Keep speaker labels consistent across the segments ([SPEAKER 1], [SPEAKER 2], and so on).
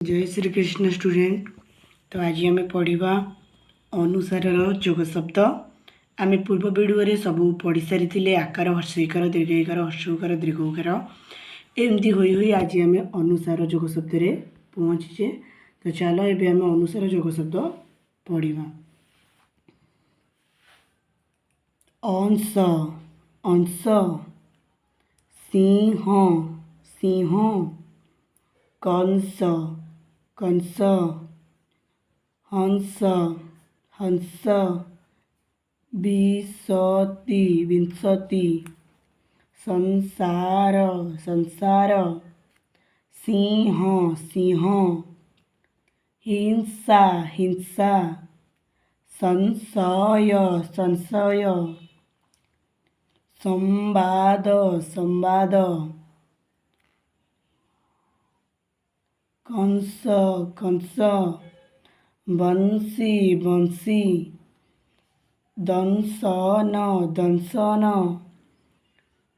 [SPEAKER 1] जय श्री कृष्ण स्टूडेंट। तो आज आम पढ़ा अनुसार जोग शब्द। आम पूर्व वीडियो सब पढ़ी सारी आकार हर्षईकार दीर्घईकार हर्षकार दीर्घकार एमती हुई आज आम अनुसार जोग शब्द रे पहुँचे। तो चलो ये आम अनुसार जोग शब्द पढ़ा। अंश अंश, सिंह सिंह, कंस कंस, हंस हंस, विंशति विंशति, संसार संसार, सिंह सिंह, हिंसा हिंसा, संशय संशय, संवाद संवाद, कंस कंस, बंसी बंसी, दंशन दंशन,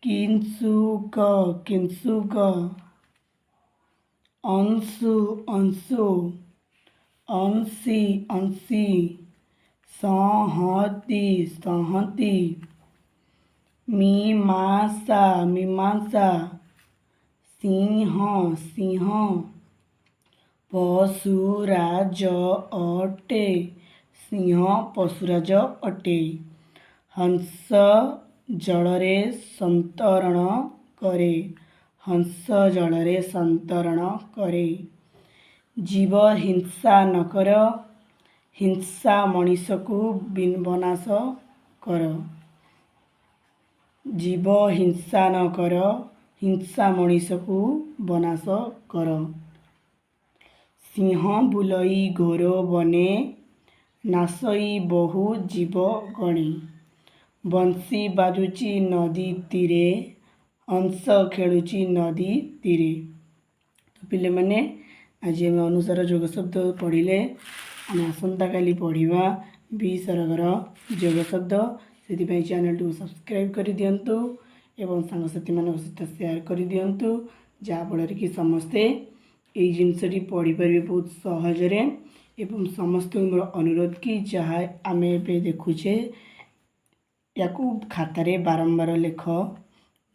[SPEAKER 1] किंसुक किंसुक, अंशु अंशु, अंशी अंशी, संहति संहति, मीमांसा मीमांसा, सिंह सिंह, पशुराज अटे, सिंह पशुराज अटे, हंस जलरे संतरण करे, हंस जलरे संतरण करे, जीव हिंसा न कर, हिंसा मनीष को विनाश कर, जीव हिंसा न कर, हिंसा मनीष को विनाश कर, सिंह बुलई घोर बने, नासई बहु जीव गणे, बंसी बाजुची नदी तीरे, हंस खेलुची नदी तीरे। तो पिले माने आज आम अनुसार जोग शब्द पढ़िले। आम आसंता काली पढ़ा 20 जोग शब्द। से चैनल को सब्सक्राइब कर दिंतु एवं सांगसाथी मान सहित शेयर कर दिंतु, जहाँफल कि समस्ते यही जिनसटी पढ़ी पारे बहुत सहजरे। एवं समस्त मोर अनुरोध कि जहाँ आम ए देखुचे या खातार बारंबार लेख,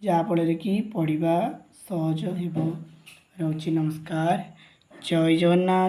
[SPEAKER 1] जहाँफल कि पढ़ा सहज हो। रोची नमस्कार, जय जगन्नाथ।